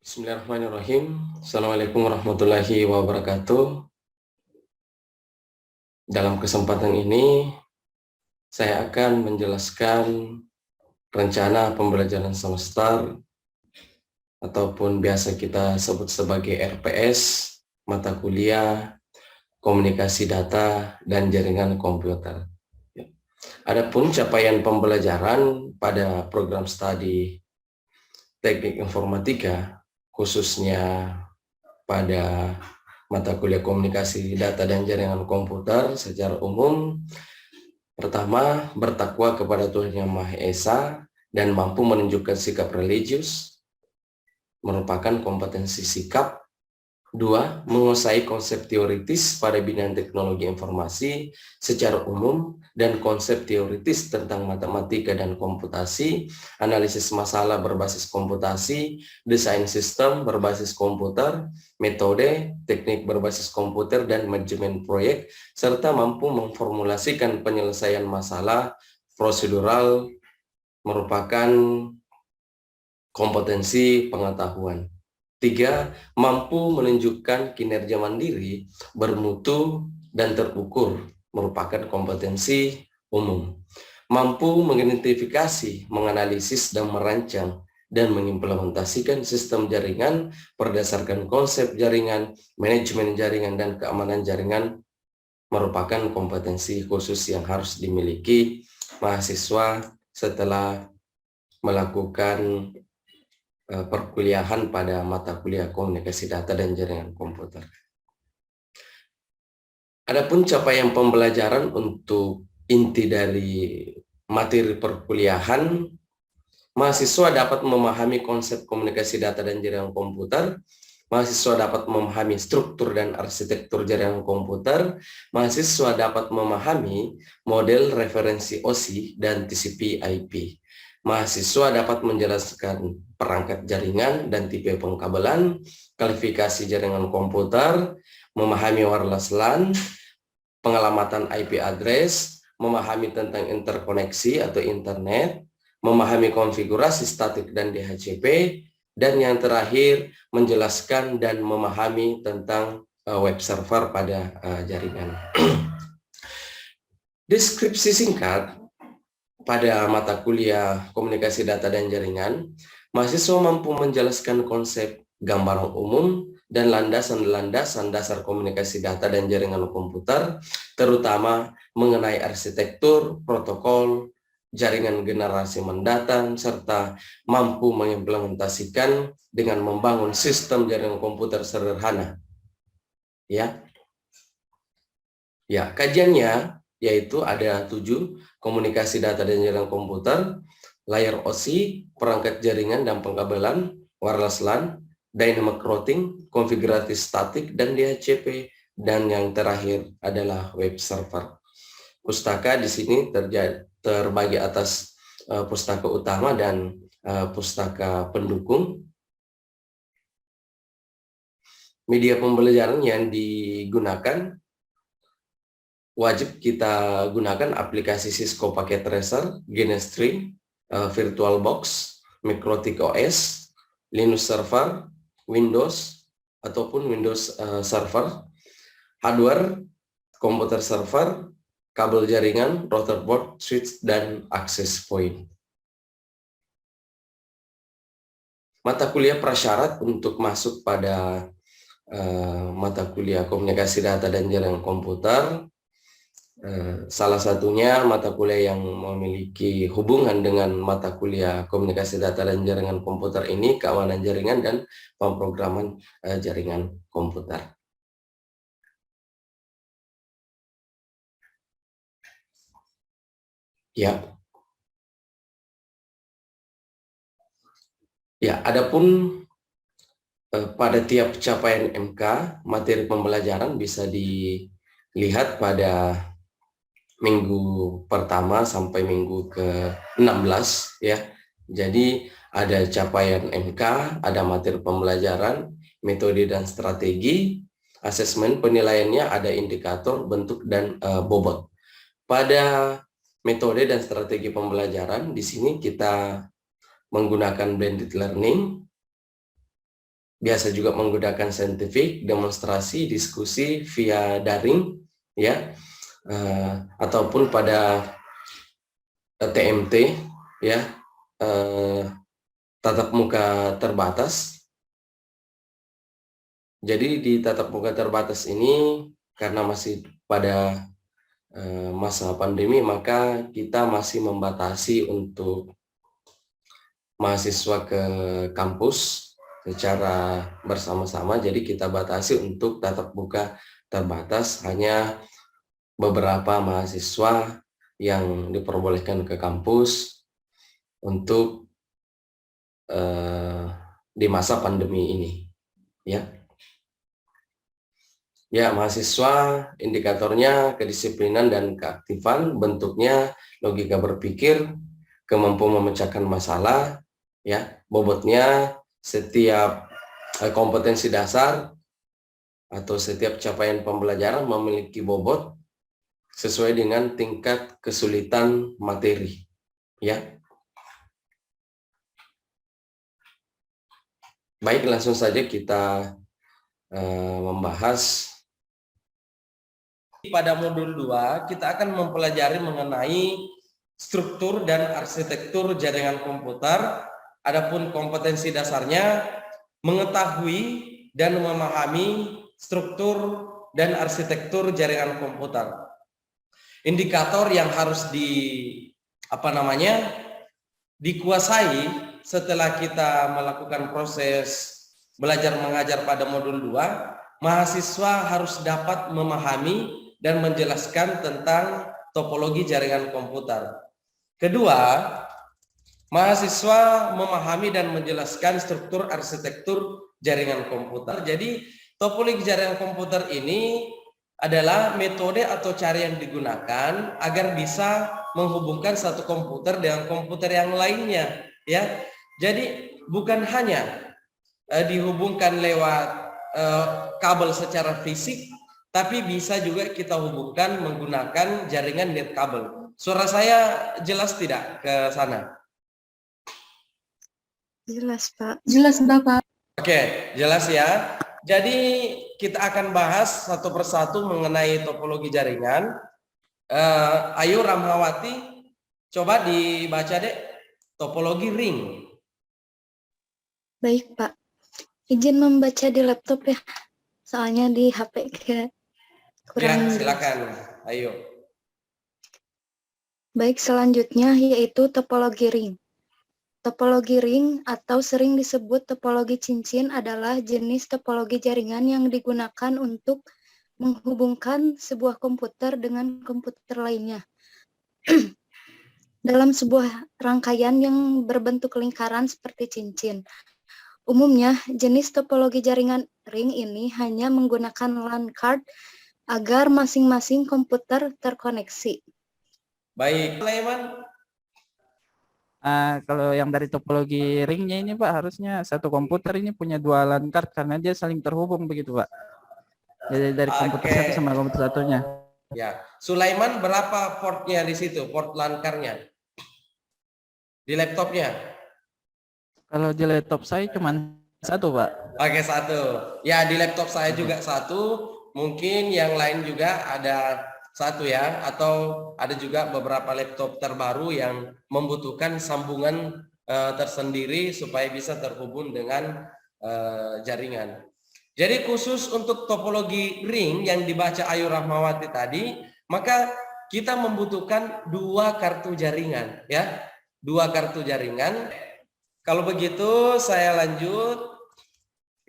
Bismillahirrahmanirrahim. Assalamualaikum warahmatullahi wabarakatuh. Dalam kesempatan ini, saya akan menjelaskan rencana pembelajaran semester ataupun biasa kita sebut sebagai RPS, mata kuliah, komunikasi data, dan jaringan komputer. Adapun capaian pembelajaran pada program studi Teknik Informatika, khususnya pada mata kuliah komunikasi data dan jaringan komputer secara umum, pertama, bertakwa kepada Tuhan Yang Maha Esa dan mampu menunjukkan sikap religius, merupakan kompetensi sikap. Dua, menguasai konsep teoritis pada bidang teknologi informasi secara umum dan konsep teoritis tentang matematika dan komputasi, analisis masalah berbasis komputasi, desain sistem berbasis komputer, metode, teknik berbasis komputer, dan manajemen proyek, serta mampu memformulasikan penyelesaian masalah prosedural merupakan kompetensi pengetahuan. Tiga, mampu menunjukkan kinerja mandiri, bermutu, dan terukur, merupakan kompetensi umum. Mampu mengidentifikasi, menganalisis, dan merancang, dan mengimplementasikan sistem jaringan berdasarkan konsep jaringan, manajemen jaringan, dan keamanan jaringan, merupakan kompetensi khusus yang harus dimiliki mahasiswa setelah melakukan perkuliahan pada mata kuliah komunikasi data dan jaringan komputer. Adapun capaian pembelajaran untuk inti dari materi perkuliahan, mahasiswa dapat memahami konsep komunikasi data dan jaringan komputer, mahasiswa dapat memahami struktur dan arsitektur jaringan komputer, mahasiswa dapat memahami model referensi OSI dan TCP/IP. Mahasiswa dapat menjelaskan perangkat jaringan dan tipe pengkabelan, kualifikasi jaringan komputer, memahami wireless LAN, pengelamatan IP address, memahami tentang interkoneksi atau internet, memahami konfigurasi statik dan DHCP, dan yang terakhir menjelaskan dan memahami tentang web server pada jaringan. Deskripsi singkat pada mata kuliah komunikasi data dan jaringan, mahasiswa mampu menjelaskan konsep gambaran umum dan landasan-landasan dasar komunikasi data dan jaringan komputer, terutama mengenai arsitektur, protokol, jaringan generasi mendatang, serta mampu mengimplementasikan dengan membangun sistem jaringan komputer sederhana. Ya, kajiannya yaitu ada 7, komunikasi data dan jaringan komputer, layar OSI, perangkat jaringan dan pengkabelan, wireless LAN, dynamic routing, konfigurasi statik dan DHCP, dan yang terakhir adalah web server. Pustaka di sini terbagi atas pustaka utama dan pustaka pendukung. Media pembelajaran yang digunakan wajib kita gunakan aplikasi Cisco Packet Tracer, Genestream, VirtualBox, Mikrotik OS, Linux Server, Windows, ataupun Windows Server, hardware, komputer server, kabel jaringan, router board, switch, dan access point. Mata kuliah prasyarat untuk masuk pada mata kuliah komunikasi data dan jaringan komputer, salah satunya mata kuliah yang memiliki hubungan dengan mata kuliah komunikasi data dan jaringan komputer ini, keamanan jaringan dan pemrograman jaringan komputer. Ya, adapun pada tiap capaian MK, materi pembelajaran bisa dilihat pada minggu pertama sampai minggu ke-16 ya. Jadi ada capaian MK, ada materi pembelajaran, metode dan strategi, asesmen penilaiannya, ada indikator, bentuk, dan bobot. Pada metode dan strategi pembelajaran, di sini kita menggunakan blended learning, biasa juga menggunakan saintifik, demonstrasi, diskusi via daring, ya, ataupun pada TMT, ya, tatap muka terbatas. Jadi di tatap muka terbatas ini karena masih pada masa pandemi, maka kita masih membatasi untuk mahasiswa ke kampus secara bersama-sama. Jadi kita batasi untuk tatap muka terbatas, hanya beberapa mahasiswa yang diperbolehkan ke kampus untuk di masa pandemi ini, ya. Ya, mahasiswa indikatornya kedisiplinan dan keaktifan, bentuknya logika berpikir, kemampuan memecahkan masalah, ya, bobotnya setiap kompetensi dasar atau setiap capaian pembelajaran memiliki bobot sesuai dengan tingkat kesulitan materi, ya. Baik, langsung saja kita membahas. Pada modul 2 kita akan mempelajari mengenai struktur dan arsitektur jaringan komputer. Adapun kompetensi dasarnya mengetahui dan memahami struktur dan arsitektur jaringan komputer. Indikator yang harus dikuasai setelah kita melakukan proses belajar mengajar pada modul 2, mahasiswa harus dapat memahami dan menjelaskan tentang topologi jaringan komputer. Kedua, mahasiswa memahami dan menjelaskan struktur arsitektur jaringan komputer. Jadi, topologi jaringan komputer ini adalah metode atau cara yang digunakan agar bisa menghubungkan satu komputer dengan komputer yang lainnya, ya. Jadi, bukan hanya dihubungkan lewat kabel secara fisik, tapi bisa juga kita hubungkan menggunakan jaringan net kabel. Suara saya jelas tidak ke sana? Jelas, Pak. Jelas, Bapak. Oke, jelas ya. Jadi kita akan bahas satu persatu mengenai topologi jaringan. Ayo Ramhawati, coba dibaca deh topologi ring. Baik, Pak. Izin membaca di laptop ya. Soalnya di HP kurang. Ya, silakan. Ayo. Baik, selanjutnya yaitu topologi ring. Topologi ring atau sering disebut topologi cincin adalah jenis topologi jaringan yang digunakan untuk menghubungkan sebuah komputer dengan komputer lainnya dalam sebuah rangkaian yang berbentuk lingkaran seperti cincin. Umumnya, jenis topologi jaringan ring ini hanya menggunakan LAN card agar masing-masing komputer terkoneksi. Baik, Sulaiman. Kalau yang dari topologi ringnya ini Pak, harusnya satu komputer ini punya dua LAN card karena dia saling terhubung begitu Pak. Jadi dari komputer satu sama komputer satunya. Ya, Sulaiman berapa portnya di situ, port LAN card-nya? Di laptopnya? Kalau di laptop saya cuma satu Pak. Oke, satu. Ya, di laptop saya juga satu. Mungkin yang lain juga ada satu ya, atau ada juga beberapa laptop terbaru yang membutuhkan sambungan tersendiri supaya bisa terhubung dengan jaringan. Jadi khusus untuk topologi ring yang dibaca Ayu Rahmawati tadi, maka kita membutuhkan dua kartu jaringan ya, dua kartu jaringan. Kalau begitu saya lanjut.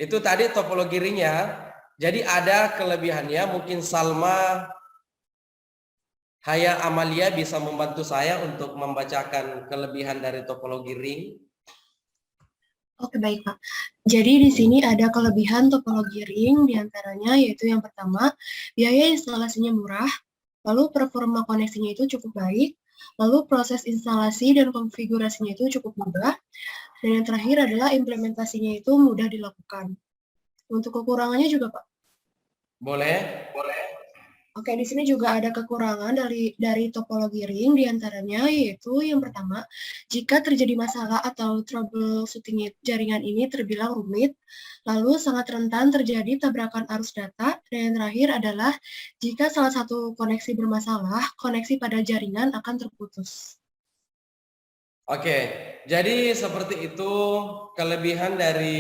Itu tadi topologi ring ya. Jadi ada kelebihannya, mungkin Salma, Haya, Amalia bisa membantu saya untuk membacakan kelebihan dari topologi ring. Oke, baik Pak. Jadi di sini ada kelebihan topologi ring, diantaranya yaitu yang pertama, biaya instalasinya murah, lalu performa koneksinya itu cukup baik, lalu proses instalasi dan konfigurasinya itu cukup mudah, dan yang terakhir adalah implementasinya itu mudah dilakukan. Untuk kekurangannya juga, Pak? Boleh? Boleh. Oke, di sini juga ada kekurangan dari topologi ring, diantaranya yaitu yang pertama, jika terjadi masalah atau troubleshooting jaringan ini terbilang rumit, lalu sangat rentan terjadi tabrakan arus data, dan yang terakhir adalah jika salah satu koneksi bermasalah, koneksi pada jaringan akan terputus. Oke, jadi seperti itu kelebihan dari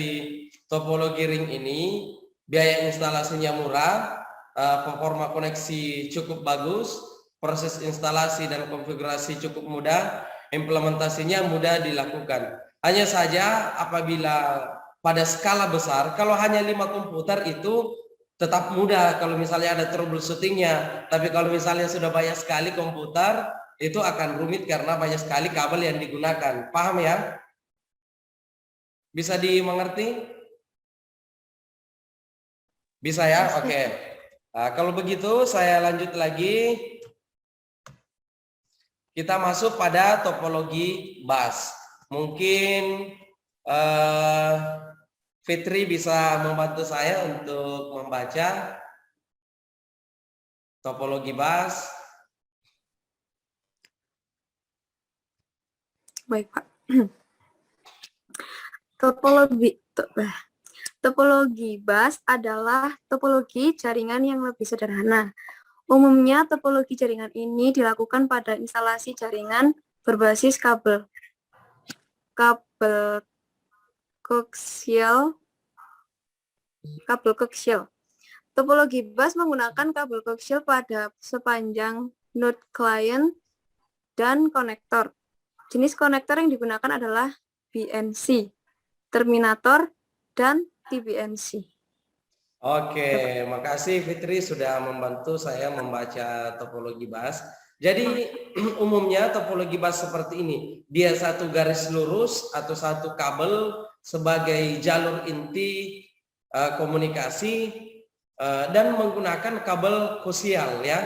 topologi ring ini, biaya instalasinya murah, performa koneksi cukup bagus, proses instalasi dan konfigurasi cukup mudah, implementasinya mudah dilakukan. Hanya saja apabila pada skala besar, kalau hanya 5 komputer itu tetap mudah kalau misalnya ada troubleshootingnya, tapi kalau misalnya sudah banyak sekali komputer, itu akan rumit karena banyak sekali kabel yang digunakan. Paham ya? Bisa dimengerti? Bisa ya? Oke. Nah, kalau begitu saya lanjut lagi. Kita masuk pada topologi bus. Mungkin Fitri bisa membantu saya untuk membaca topologi bus. Baik, Pak. Topologi bus adalah topologi jaringan yang lebih sederhana. Umumnya, topologi jaringan ini dilakukan pada instalasi jaringan berbasis kabel koaksial. Topologi bus menggunakan kabel koaksial pada sepanjang node klien dan konektor. Jenis konektor yang digunakan adalah BNC, terminator, dan TBNC. Oke, makasih Fitri sudah membantu saya membaca topologi bus. Jadi umumnya topologi bus seperti ini. Dia satu garis lurus atau satu kabel sebagai jalur inti komunikasi dan menggunakan kabel koaksial ya.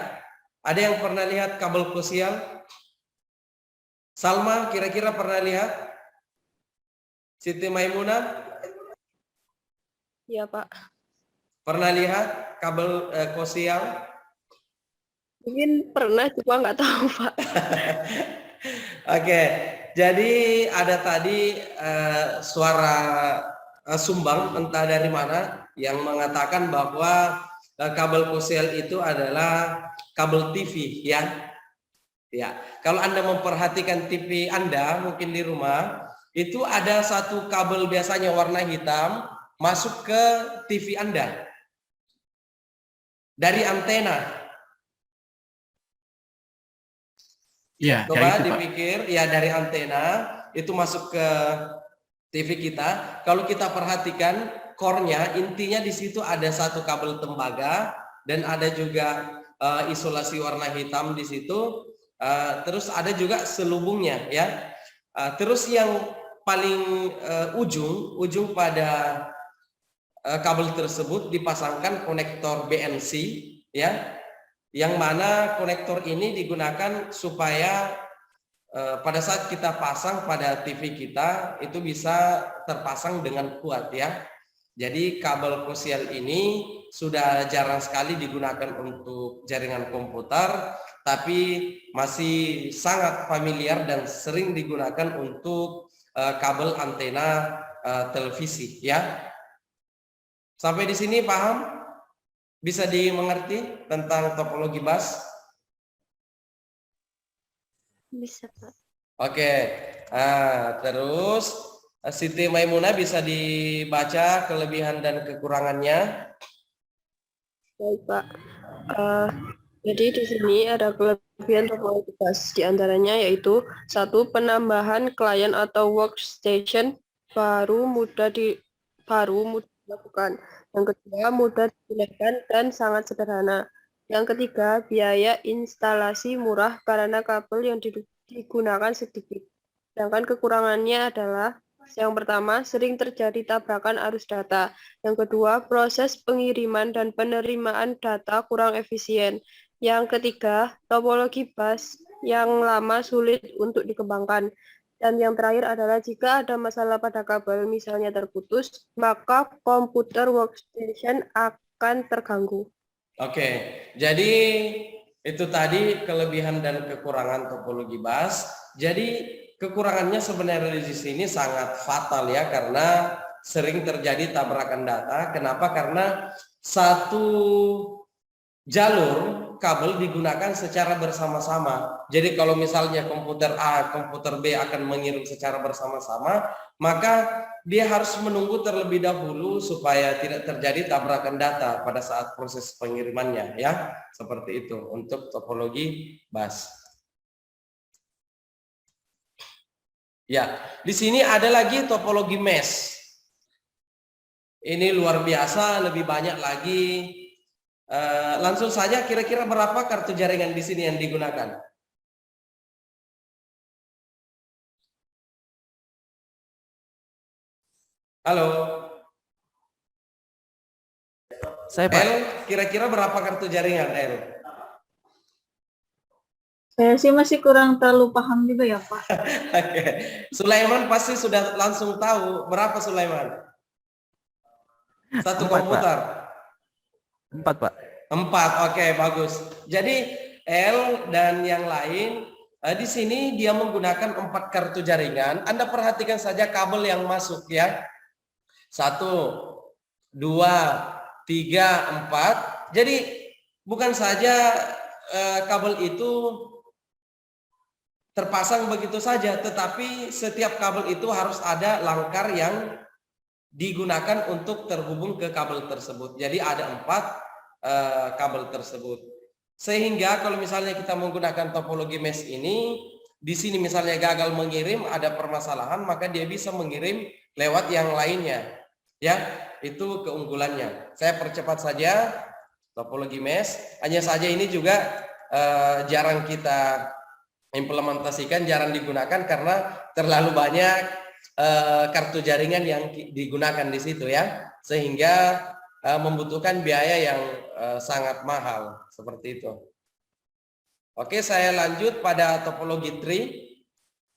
Ada yang pernah lihat kabel koaksial? Salma kira-kira pernah lihat? Siti Maimunah? Iya, Pak. Pernah lihat kabel koaksial? Mungkin pernah, cuma nggak tahu, Pak. Oke, jadi ada tadi suara sumbang entah dari mana yang mengatakan bahwa kabel koaksial itu adalah kabel TV ya. Ya, kalau Anda memperhatikan TV Anda mungkin di rumah, itu ada satu kabel biasanya warna hitam masuk ke TV Anda dari antena. Iya, Coba dipikir, ya dari antena itu masuk ke TV kita. Kalau kita perhatikan core-nya, intinya di situ ada satu kabel tembaga dan ada juga isolasi warna hitam di situ. Terus ada juga selubungnya ya. Terus yang paling ujung pada kabel tersebut dipasangkan konektor BNC ya, yang mana konektor ini digunakan supaya pada saat kita pasang pada TV kita itu bisa terpasang dengan kuat ya. Jadi kabel koaksial ini sudah jarang sekali digunakan untuk jaringan komputer, tapi masih sangat familiar dan sering digunakan untuk kabel antena televisi ya. Sampai di sini paham? Bisa dimengerti tentang topologi bus? Bisa, Pak. Oke, terus Siti Maimunah bisa dibaca kelebihan dan kekurangannya. Baik, Pak. Jadi di sini ada kelebihan topologi bus, diantaranya yaitu 1. Penambahan klien atau workstation baru mudah dilakukan. Yang kedua, mudah digunakan dan sangat sederhana. Yang ketiga, biaya instalasi murah karena kabel yang digunakan sedikit. Sedangkan kekurangannya adalah yang pertama, sering terjadi tabrakan arus data. Yang kedua, proses pengiriman dan penerimaan data kurang efisien. Yang ketiga, topologi bus yang lama sulit untuk dikembangkan. Dan yang terakhir adalah jika ada masalah pada kabel, misalnya terputus, maka komputer workstation akan terganggu. Oke, jadi itu tadi kelebihan dan kekurangan topologi bus. Jadi kekurangannya sebenarnya di sini sangat fatal ya, karena sering terjadi tabrakan data. Kenapa? Karena satu jalur kabel digunakan secara bersama-sama. Jadi kalau misalnya komputer A, komputer B akan mengirim secara bersama-sama, maka dia harus menunggu terlebih dahulu supaya tidak terjadi tabrakan data pada saat proses pengirimannya ya. Seperti itu untuk topologi bus. Ya, di sini ada lagi topologi mesh. Ini luar biasa, lebih banyak lagi. Langsung saja, kira-kira berapa kartu jaringan di sini yang digunakan? Halo. Saya Pak. L, kira-kira berapa kartu jaringan L? Saya sih masih kurang terlalu paham juga ya Pak. Oke. Sulaiman pasti sudah langsung tahu. Berapa Sulaiman? Satu 4, komputer. Pak. 4 Pak. 4, oke, bagus. Jadi L dan yang lain di sini dia menggunakan 4 kartu jaringan. Anda perhatikan saja kabel yang masuk ya. 1, 2, 3, 4. Jadi bukan saja kabel itu terpasang begitu saja, tetapi setiap kabel itu harus ada langkar yang digunakan untuk terhubung ke kabel tersebut. Jadi ada 4 kabel tersebut. Sehingga kalau misalnya kita menggunakan topologi mesh ini, di sini misalnya gagal mengirim, ada permasalahan, maka dia bisa mengirim lewat yang lainnya. Ya, itu keunggulannya. Saya percepat saja topologi mesh. Hanya saja ini juga jarang kita implementasikan, jarang digunakan karena terlalu banyak kartu jaringan yang digunakan di situ ya, sehingga membutuhkan biaya yang sangat mahal seperti itu. Oke, saya lanjut pada topologi tree.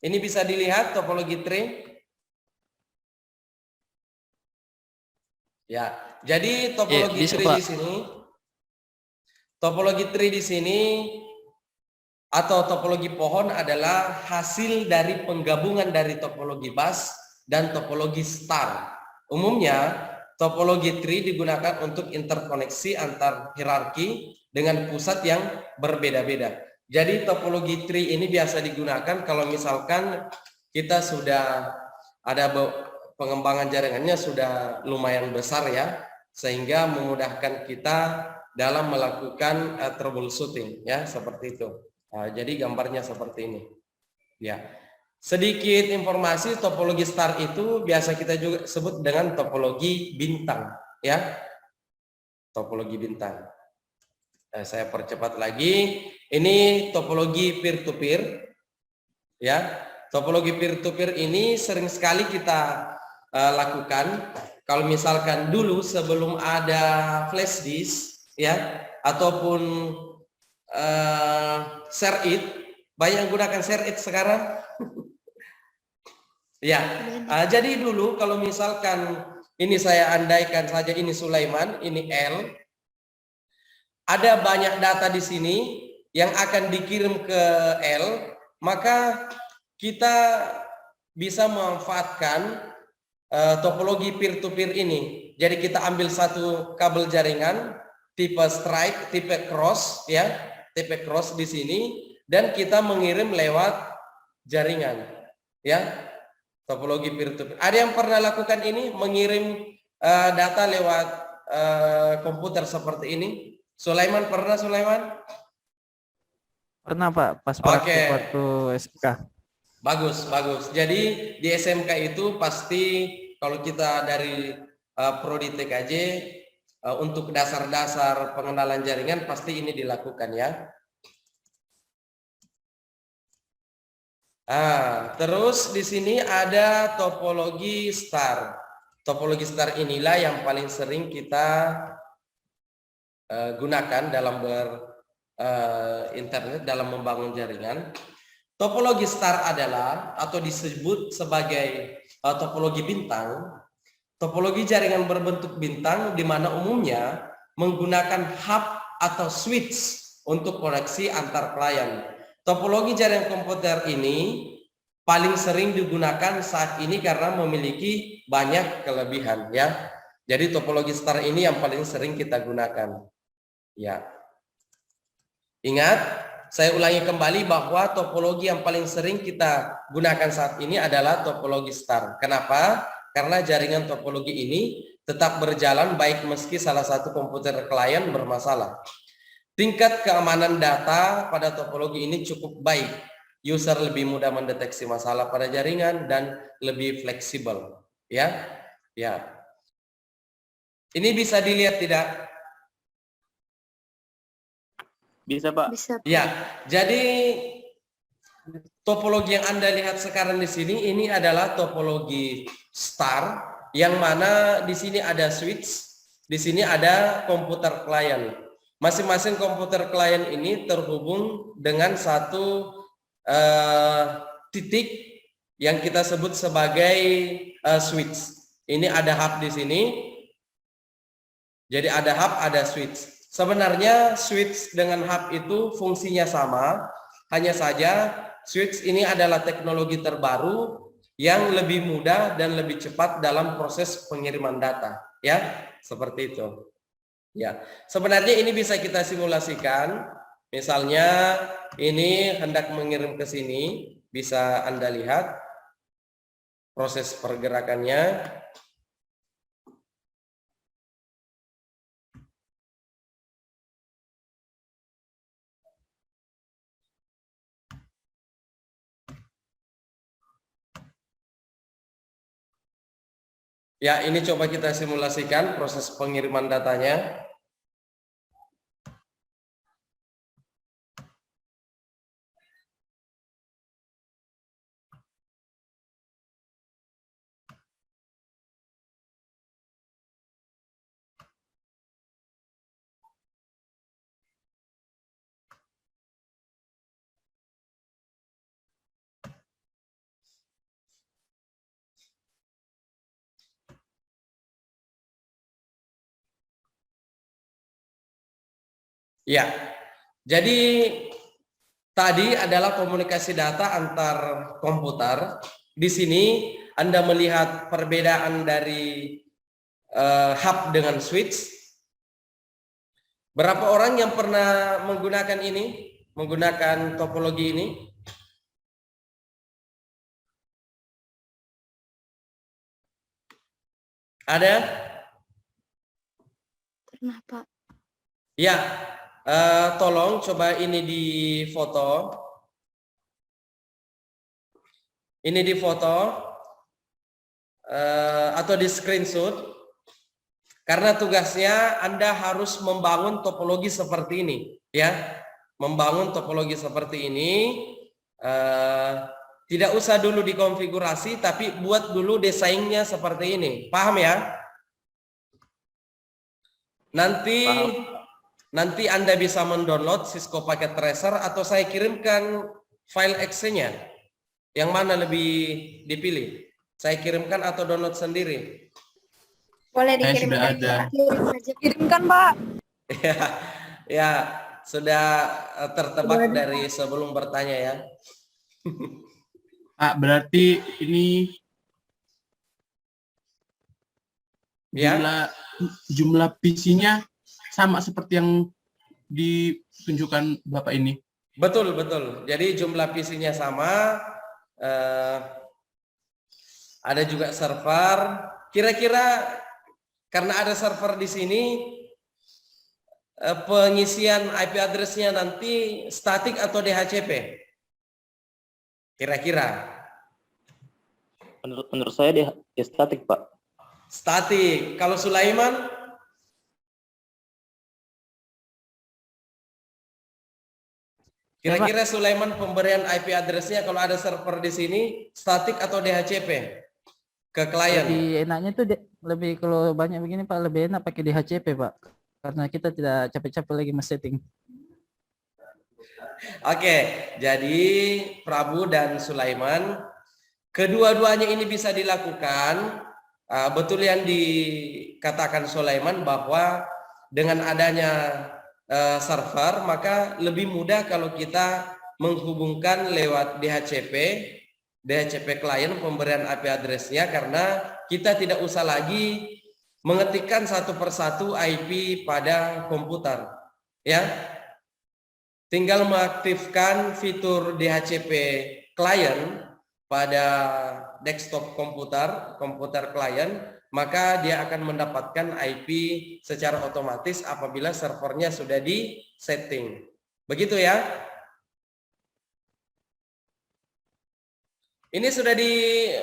Ini bisa dilihat topologi tree. Ya, jadi topologi tree di sini, topologi tree di sini atau topologi pohon adalah hasil dari penggabungan dari topologi bus dan topologi star. Umumnya topologi tree digunakan untuk interkoneksi antar hierarki dengan pusat yang berbeda-beda. Jadi topologi tree ini biasa digunakan kalau misalkan kita sudah ada pengembangan jaringannya sudah lumayan besar ya, sehingga memudahkan kita dalam melakukan troubleshooting ya, seperti itu. Jadi gambarnya seperti ini. Ya. Sedikit informasi, topologi star itu biasa kita juga sebut dengan topologi bintang ya. Topologi bintang. Saya percepat lagi. Ini topologi peer to peer. Ya. Topologi peer to peer ini sering sekali kita lakukan kalau misalkan dulu sebelum ada flash disk ya, ataupun share it. Banyak yang gunakan share it sekarang. Ya, jadi dulu kalau misalkan ini saya andaikan saja ini Sulaiman, ini L, ada banyak data di sini yang akan dikirim ke L, maka kita bisa memanfaatkan topologi peer-to-peer ini. Jadi kita ambil satu kabel jaringan tipe strike, tipe cross ya, tipe cross di sini, dan kita mengirim lewat jaringan ya. Topologi peer-to-peer. Ada yang pernah lakukan ini, mengirim data lewat komputer seperti ini? Sulaiman pernah, Sulaiman? Pernah Pak, pas praktik waktu SMK. Bagus, bagus. Jadi di SMK itu pasti kalau kita dari Prodi TKJ untuk dasar-dasar pengenalan jaringan pasti ini dilakukan ya. Terus di sini ada topologi star. Topologi star inilah yang paling sering kita gunakan dalam internet, dalam membangun jaringan. Topologi star adalah atau disebut sebagai topologi bintang. Topologi jaringan berbentuk bintang di mana umumnya menggunakan hub atau switch untuk koneksi antar klien. Topologi jaringan komputer ini paling sering digunakan saat ini karena memiliki banyak kelebihan ya. Jadi topologi star ini yang paling sering kita gunakan. Ya. Ingat, saya ulangi kembali bahwa topologi yang paling sering kita gunakan saat ini adalah topologi star. Kenapa? Karena jaringan topologi ini tetap berjalan baik meski salah satu komputer klien bermasalah. Tingkat keamanan data pada topologi ini cukup baik. User lebih mudah mendeteksi masalah pada jaringan dan lebih fleksibel. Ya, ya. Ini bisa dilihat tidak? Bisa, Pak. Bisa. Ya, jadi topologi yang Anda lihat sekarang di sini ini adalah topologi star, yang mana di sini ada switch, di sini ada komputer klien. Masing-masing komputer klien ini terhubung dengan satu titik yang kita sebut sebagai switch. Ini ada hub di sini. Jadi ada hub, ada switch. Sebenarnya switch dengan hub itu fungsinya sama, hanya saja switch ini adalah teknologi terbaru yang lebih mudah dan lebih cepat dalam proses pengiriman data, ya, seperti itu. Ya, sebenarnya ini bisa kita simulasikan. Misalnya ini hendak mengirim ke sini, bisa Anda lihat proses pergerakannya. Ya, ini coba kita simulasikan proses pengiriman datanya. Ya, jadi tadi adalah komunikasi data antar komputer. Di sini Anda melihat perbedaan dari hub dengan switch. Berapa orang yang pernah menggunakan ini, menggunakan topologi ini? Ada? Pernah, Pak. Ya. Tolong coba ini di foto. Ini di foto atau di screenshot. Karena tugasnya Anda harus membangun topologi seperti ini, ya. Membangun topologi seperti ini. Tidak usah dulu dikonfigurasi, tapi buat dulu desainnya seperti ini. Paham ya? Nanti Anda bisa mendownload Cisco Packet Tracer atau saya kirimkan file exe-nya. Yang mana lebih dipilih? Saya kirimkan atau download sendiri? Boleh Saya dikirim sudah ada. Kirimkan, Pak. Ya, sudah tertebak dari sebelum bertanya ya. Pak, berarti ini Ya. jumlah PC-nya sama seperti yang ditunjukkan Bapak ini. Betul, betul. Jadi jumlah PC-nya sama. Ada juga server. Kira-kira karena ada server di sini, pengisian IP address-nya nanti statik atau DHCP? Kira-kira? Menurut saya dia statik, Pak. Statik. Kalau Sulaiman? Kira-kira Sulaiman pemberian IP address-nya kalau ada server di sini statik atau DHCP ke klien? Lebih enaknya tuh lebih kalau banyak begini Pak, lebih enak pakai DHCP Pak, karena kita tidak capek-capek lagi men-setting. Oke, jadi Prabu dan Sulaiman, kedua-duanya ini bisa dilakukan. Betul yang dikatakan Sulaiman bahwa dengan adanya server, maka lebih mudah kalau kita menghubungkan lewat DHCP klien, pemberian IP address-nya, karena kita tidak usah lagi mengetikkan satu persatu IP pada komputer, ya. Tinggal mengaktifkan fitur DHCP klien pada desktop komputer klien, maka dia akan mendapatkan IP secara otomatis apabila servernya sudah di setting. Begitu ya. Ini sudah di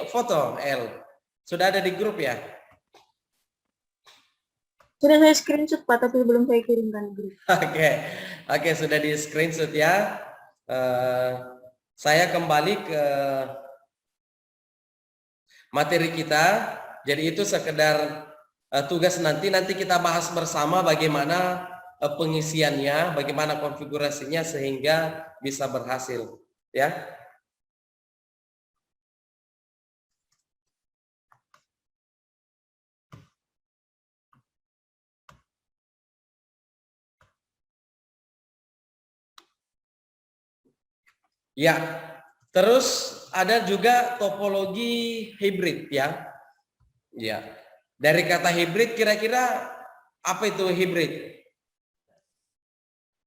foto, L. Sudah ada di grup ya? Sudah saya screenshot Pak, tapi belum saya kirimkan grup. Oke, sudah di screenshot ya. Saya kembali ke materi kita. Jadi itu sekedar tugas nanti kita bahas bersama bagaimana pengisiannya, bagaimana konfigurasinya sehingga bisa berhasil, ya. Ya, terus ada juga topologi hibrid ya. Ya, dari kata hibrid kira-kira apa itu hibrid?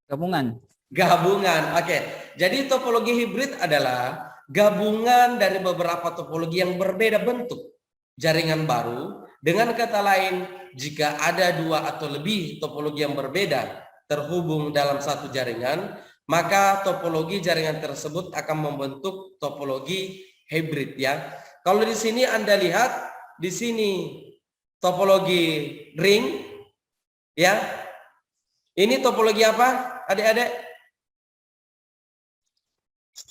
Gabungan. Gabungan, oke. Jadi topologi hibrid adalah gabungan dari beberapa topologi yang berbeda bentuk jaringan baru. Dengan kata lain, jika ada dua atau lebih topologi yang berbeda terhubung dalam satu jaringan, maka topologi jaringan tersebut akan membentuk topologi hibrid ya. Kalau di sini Anda lihat, di sini topologi ring ya. Ini topologi apa, adik-adik?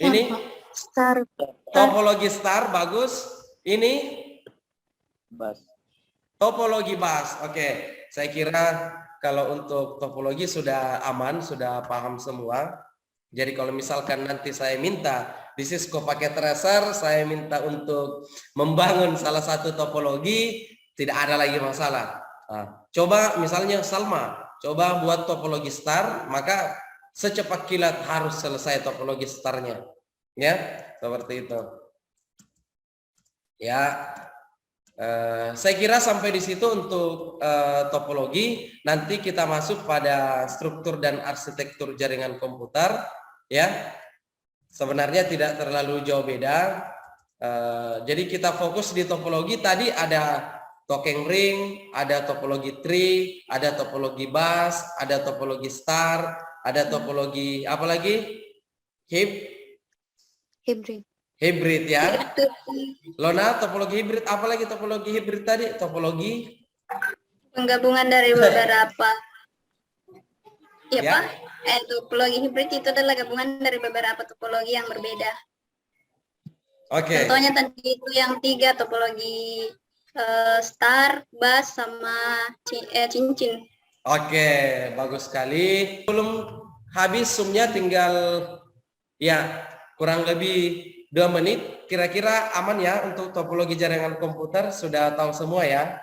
Ini Star. topologi star, bagus. Ini Bus. topologi bus. Oke, saya kira kalau untuk topologi sudah aman, sudah paham semua. Jadi kalau misalkan nanti saya minta di Cisco pakai tracer, saya minta untuk membangun salah satu topologi, tidak ada lagi masalah. Nah, coba misalnya Salma, coba buat topologi star, maka secepat kilat harus selesai topologi starnya. Ya, seperti itu. Ya, saya kira sampai di situ untuk topologi. Nanti kita masuk pada struktur dan arsitektur jaringan komputer. Ya, sebenarnya tidak terlalu jauh beda. Jadi kita fokus di topologi. Tadi ada token ring, ada topologi tree, ada topologi bus, ada topologi star, ada topologi apa lagi? Hybrid. Hybrid ya. Lona, topologi hybrid apa lagi topologi hybrid tadi? Topologi Penggabungan dari beberapa. Iya ya. Pak. Topologi hibrid itu adalah gabungan dari beberapa topologi yang berbeda. Oke. Contohnya tadi itu yang 3 topologi star, bus, sama cincin. Oke, bagus sekali. Belum habis zoomnya, tinggal ya kurang lebih 2 menit. Kira-kira aman ya untuk topologi jaringan komputer? Sudah tahu semua ya?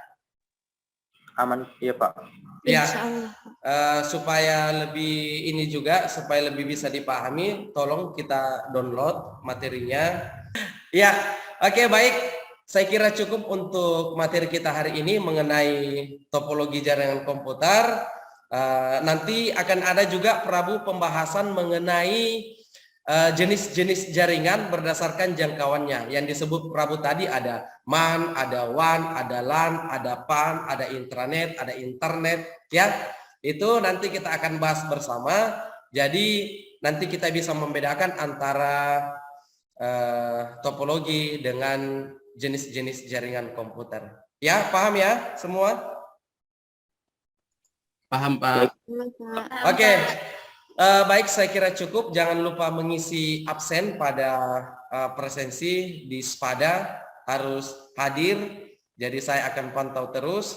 Aman, iya Pak. Ya, Insya Allah. supaya lebih ini juga, supaya lebih bisa dipahami, tolong kita download materinya. Ya, oke, baik. Saya kira cukup untuk materi kita hari ini mengenai topologi jaringan komputer. Nanti akan ada juga Prabu pembahasan mengenai jenis-jenis jaringan berdasarkan jangkauannya. Yang disebut Prabu tadi ada MAN, ada WAN, ada LAN, ada PAN, ada intranet, ada internet, ya. Itu nanti kita akan bahas bersama. Jadi nanti kita bisa membedakan antara topologi dengan jenis-jenis jaringan komputer. Ya, paham ya semua? Paham, Pak. Oke. Baik, saya kira cukup. Jangan lupa mengisi absen pada presensi di SPADA, harus hadir. Jadi saya akan pantau terus.